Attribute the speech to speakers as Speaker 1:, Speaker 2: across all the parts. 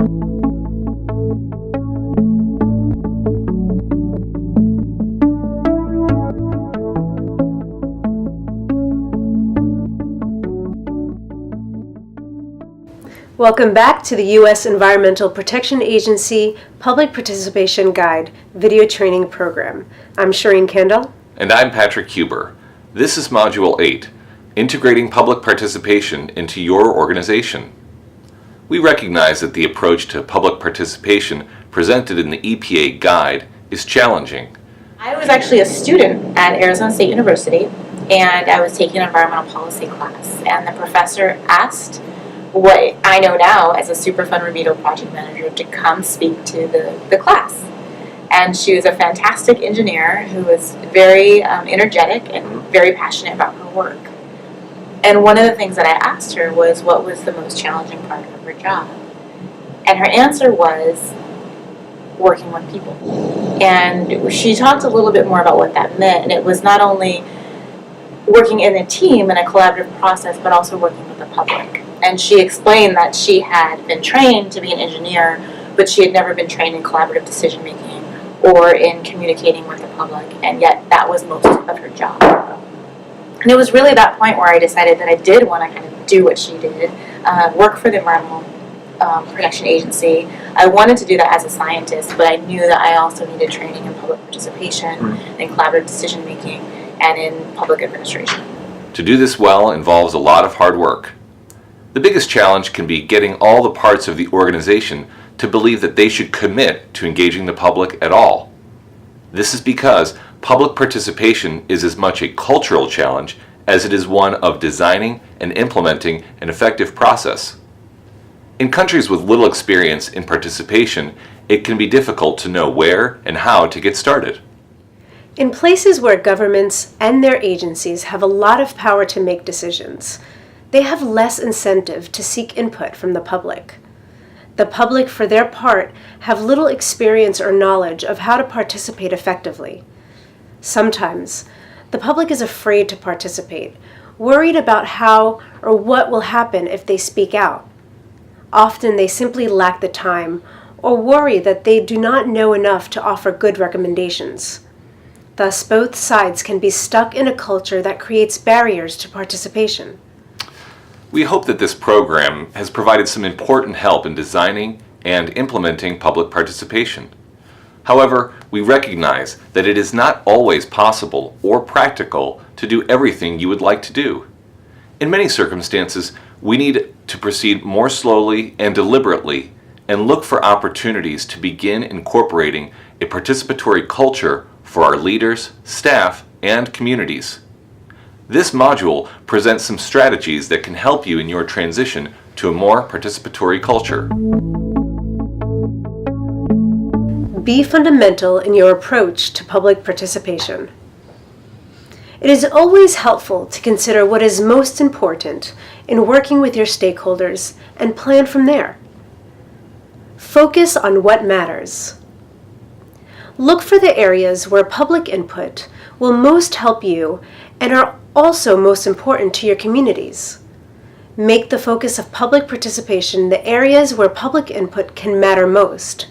Speaker 1: Welcome back to the U.S. Environmental Protection Agency Public Participation Guide video training program. I'm Shireen Kendall.
Speaker 2: And I'm Patrick Huber. This is Module 8, Integrating Public Participation into Your Organization. We recognize that the approach to public participation presented in the EPA Guide is challenging.
Speaker 3: I was actually a student at Arizona State University, and I was taking an environmental policy class, and the professor asked what I know now as a Superfund remedial project manager to come speak to the class. And she was a fantastic engineer who was very energetic and very passionate about her work. And one of the things that I asked her was what was the most challenging part of her job. And her answer was working with people. And she talked a little bit more about what that meant. And it was not only working in a team in a collaborative process, but also working with the public. And she explained that she had been trained to be an engineer, but she had never been trained in collaborative decision making or in communicating with the public, and yet that was most of her job. And it was really that point where I decided that I did want to kind of do what she did, work for the Environmental Protection Agency. I wanted to do that as a scientist, but I knew that I also needed training in public participation, in collaborative decision making, and in public administration.
Speaker 2: To do this well involves a lot of hard work. The biggest challenge can be getting all the parts of the organization to believe that they should commit to engaging the public at all. This is because public participation is as much a cultural challenge as it is one of designing and implementing an effective process. In countries with little experience in participation, it can be difficult to know where and how to get started.
Speaker 1: In places where governments and their agencies have a lot of power to make decisions, they have less incentive to seek input from the public. The public, for their part, have little experience or knowledge of how to participate effectively. Sometimes, the public is afraid to participate, worried about how or what will happen if they speak out. Often they simply lack the time or worry that they do not know enough to offer good recommendations. Thus, both sides can be stuck in a culture that creates barriers to participation.
Speaker 2: We hope that this program has provided some important help in designing and implementing public participation. However, we recognize that it is not always possible or practical to do everything you would like to do. In many circumstances, we need to proceed more slowly and deliberately and look for opportunities to begin incorporating a participatory culture for our leaders, staff, and communities. This module presents some strategies that can help you in your transition to a more participatory culture.
Speaker 1: Be fundamental in your approach to public participation. It is always helpful to consider what is most important in working with your stakeholders and plan from there. Focus on what matters. Look for the areas where public input will most help you and are also most important to your communities. Make the focus of public participation the areas where public input can matter most.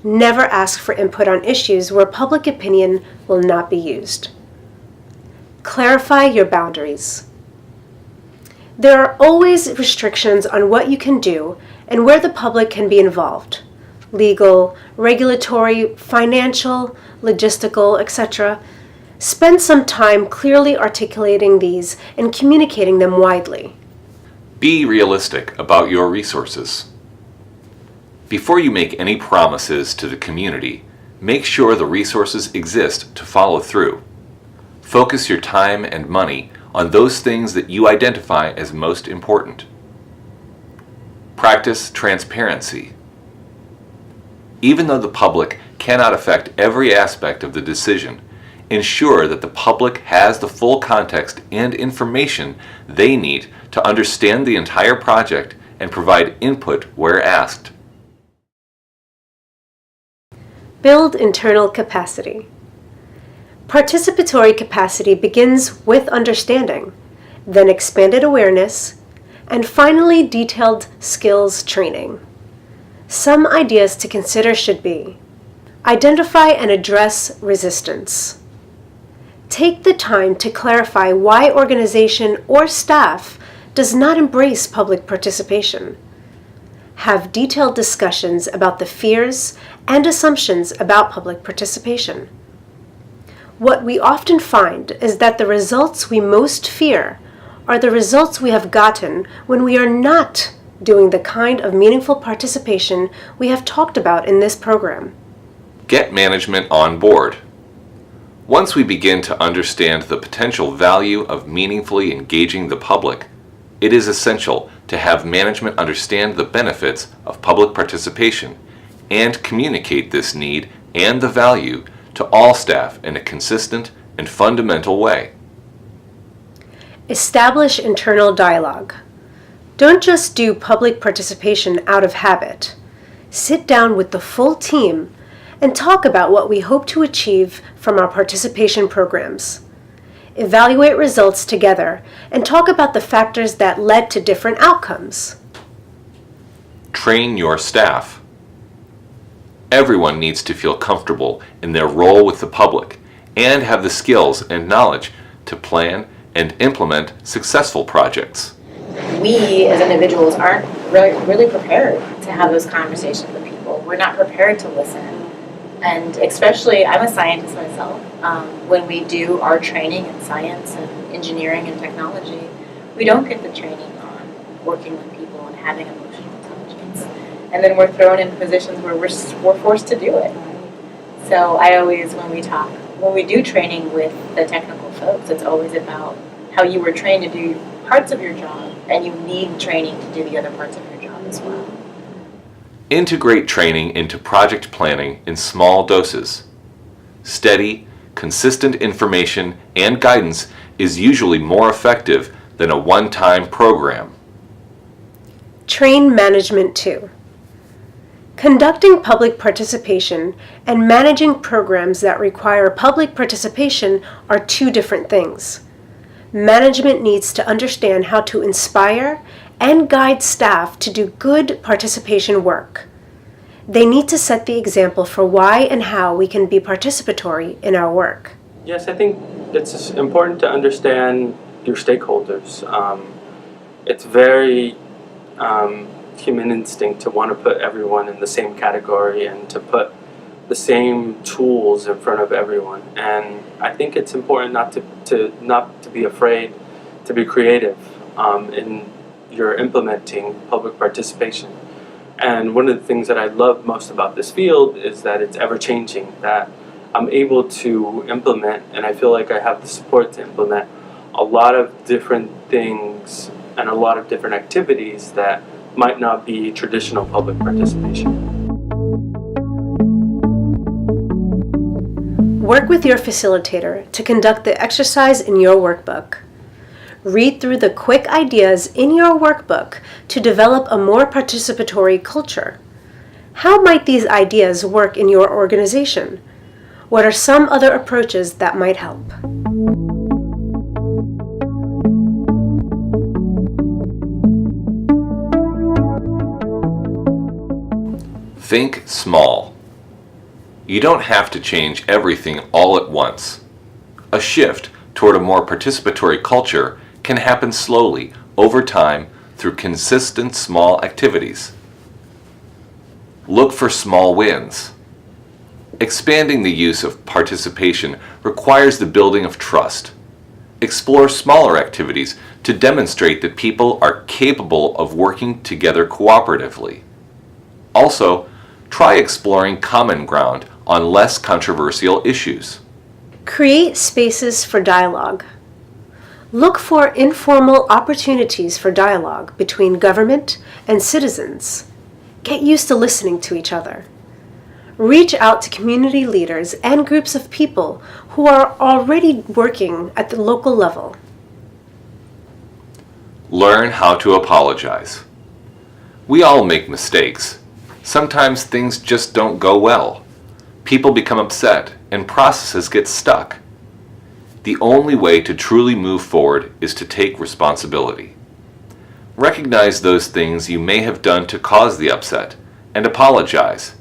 Speaker 1: Never ask for input on issues where public opinion will not be used. Clarify your boundaries. There are always restrictions on what you can do and where the public can be involved. Legal, regulatory, financial, logistical, etc. Spend some time clearly articulating these and communicating them widely.
Speaker 2: Be realistic about your resources. Before you make any promises to the community, make sure the resources exist to follow through. Focus your time and money on those things that you identify as most important. Practice transparency. Even though the public cannot affect every aspect of the decision, ensure that the public has the full context and information they need to understand the entire project and provide input where asked.
Speaker 1: Build internal capacity. Participatory capacity begins with understanding, then expanded awareness, and finally detailed skills training. Some ideas to consider should be: identify and address resistance. Take the time to clarify why organization or staff does not embrace public participation. Have detailed discussions about the fears and assumptions about public participation. What we often find is that the results we most fear are the results we have gotten when we are not doing the kind of meaningful participation we have talked about in this program.
Speaker 2: Get management on board. Once we begin to understand the potential value of meaningfully engaging the public, it is essential to have management understand the benefits of public participation and communicate this need and the value to all staff in a consistent and fundamental way.
Speaker 1: Establish internal dialogue. Don't just do public participation out of habit. Sit down with the full team and talk about what we hope to achieve from our participation programs. Evaluate results together and talk about the factors that led to different outcomes.
Speaker 2: Train your staff. Everyone needs to feel comfortable in their role with the public and have the skills and knowledge to plan and implement successful projects.
Speaker 3: We as individuals aren't really prepared to have those conversations with people. We're not prepared to listen. And especially, I'm a scientist myself. When we do our training in science and engineering and technology, we don't get the training on working with people and having emotional intelligence. And then we're thrown in positions where we're forced to do it. So I always, when we do training with the technical folks, it's always about how you were trained to do parts of your job, and you need training to do the other parts of your job as well.
Speaker 2: Integrate training into project planning in small doses. Steady, consistent information and guidance is usually more effective than a one-time program.
Speaker 1: Train management too. Conducting public participation and managing programs that require public participation are two different things. Management needs to understand how to inspire and guide staff to do good participation work. They need to set the example for why and how we can be participatory in our work.
Speaker 4: Yes, I think it's important to understand your stakeholders. It's very human instinct to want to put everyone in the same category and to put the same tools in front of everyone. And I think it's important not to be afraid to be creative in your implementing public participation. And one of the things that I love most about this field is that it's ever-changing, that I'm able to implement, and I feel like I have the support to implement a lot of different things and a lot of different activities that might not be traditional public participation.
Speaker 1: Work with your facilitator to conduct the exercise in your workbook. Read through the quick ideas in your workbook to develop a more participatory culture. How might these ideas work in your organization? What are some other approaches that might help?
Speaker 2: Think small. You don't have to change everything all at once. A shift toward a more participatory culture can happen slowly over time through consistent small activities. Look for small wins. Expanding the use of participation requires the building of trust. Explore smaller activities to demonstrate that people are capable of working together cooperatively. Also, try exploring common ground on less controversial issues.
Speaker 1: Create spaces for dialogue. Look for informal opportunities for dialogue between government and citizens. Get used to listening to each other. Reach out to community leaders and groups of people who are already working at the local level.
Speaker 2: Learn how to apologize. We all make mistakes. Sometimes things just don't go well. People become upset and processes get stuck. The only way to truly move forward is to take responsibility. Recognize those things you may have done to cause the upset and apologize.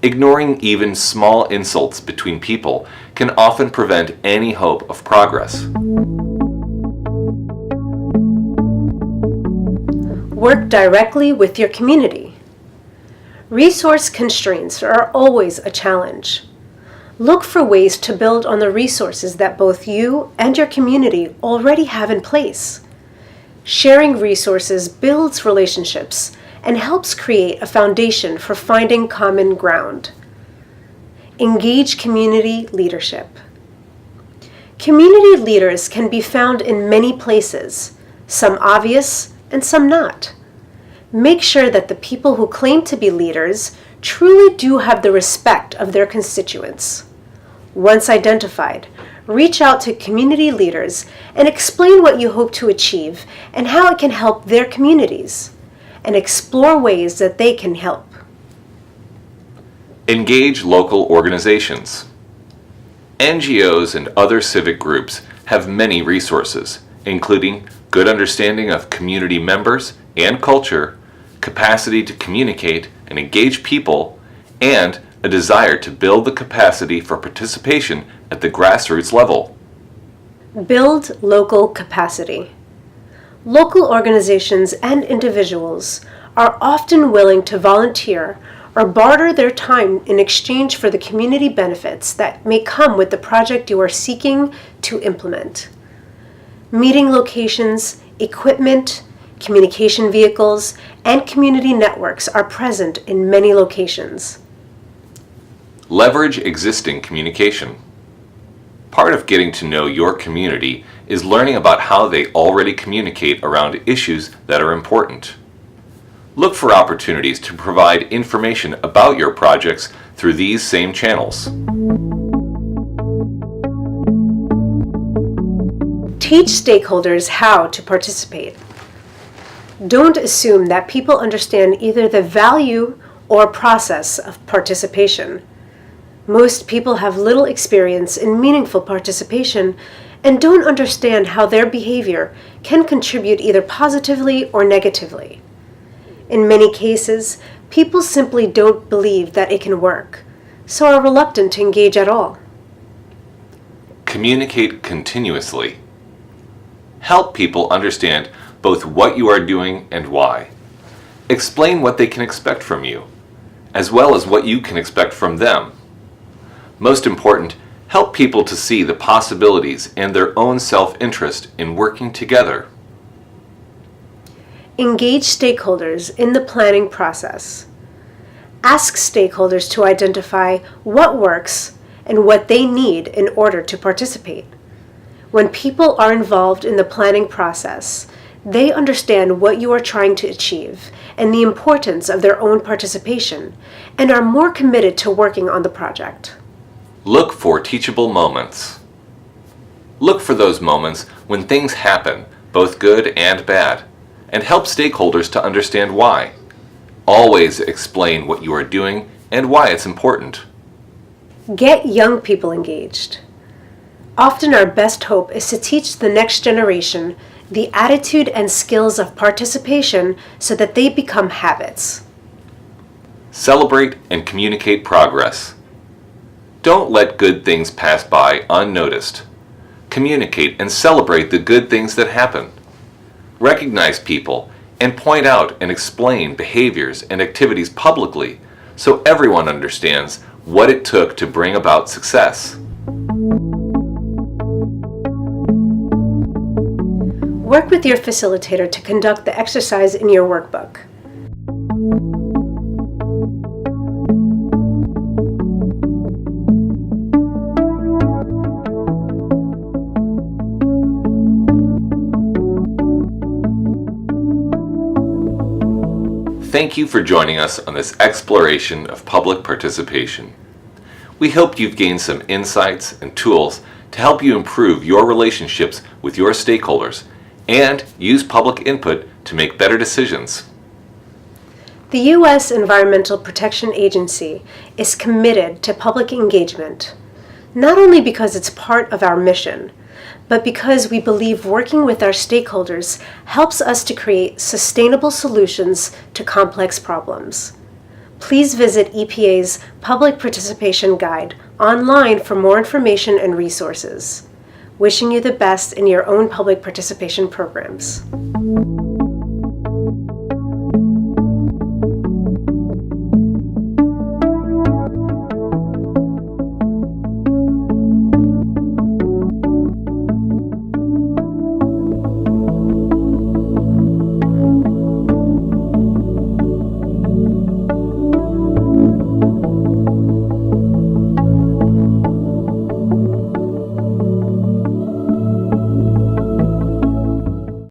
Speaker 2: Ignoring even small insults between people can often prevent any hope of progress.
Speaker 1: Work directly with your community. Resource constraints are always a challenge. Look for ways to build on the resources that both you and your community already have in place. Sharing resources builds relationships and helps create a foundation for finding common ground. Engage community leadership. Community leaders can be found in many places, some obvious and some not. Make sure that the people who claim to be leaders truly do have the respect of their constituents. Once identified, reach out to community leaders and explain what you hope to achieve and how it can help their communities, and explore ways that they can help.
Speaker 2: Engage local organizations. NGOs and other civic groups have many resources, including good understanding of community members and culture, capacity to communicate and engage people, and a desire to build the capacity for participation at the grassroots level.
Speaker 1: Build local capacity. Local organizations and individuals are often willing to volunteer or barter their time in exchange for the community benefits that may come with the project you are seeking to implement. Meeting locations, equipment, communication vehicles, and community networks are present in many locations.
Speaker 2: Leverage existing communication. Part of getting to know your community is learning about how they already communicate around issues that are important. Look for opportunities to provide information about your projects through these same channels.
Speaker 1: Teach stakeholders how to participate. Don't assume that people understand either the value or process of participation. Most people have little experience in meaningful participation and don't understand how their behavior can contribute either positively or negatively. In many cases, people simply don't believe that it can work, so are reluctant to engage at all.
Speaker 2: Communicate continuously. Help people understand both what you are doing and why. Explain what they can expect from you, as well as what you can expect from them. Most important, help people to see the possibilities and their own self-interest in working together.
Speaker 1: Engage stakeholders in the planning process. Ask stakeholders to identify what works and what they need in order to participate. When people are involved in the planning process, they understand what you are trying to achieve and the importance of their own participation, and are more committed to working on the project.
Speaker 2: Look for teachable moments. Look for those moments when things happen, both good and bad, and help stakeholders to understand why. Always explain what you are doing and why it's important.
Speaker 1: Get young people engaged. Often our best hope is to teach the next generation the attitude and skills of participation so that they become habits.
Speaker 2: Celebrate and communicate progress. Don't let good things pass by unnoticed. Communicate and celebrate the good things that happen. Recognize people and point out and explain behaviors and activities publicly so everyone understands what it took to bring about success.
Speaker 1: Work with your facilitator to conduct the exercise in your workbook.
Speaker 2: Thank you for joining us on this exploration of public participation. We hope you've gained some insights and tools to help you improve your relationships with your stakeholders and use public input to make better decisions.
Speaker 1: The U.S. Environmental Protection Agency is committed to public engagement, not only because it's part of our mission, but because we believe working with our stakeholders helps us to create sustainable solutions to complex problems. please visit EPA's Public Participation Guide online for more information and resources. Wishing you the best in your own public participation programs.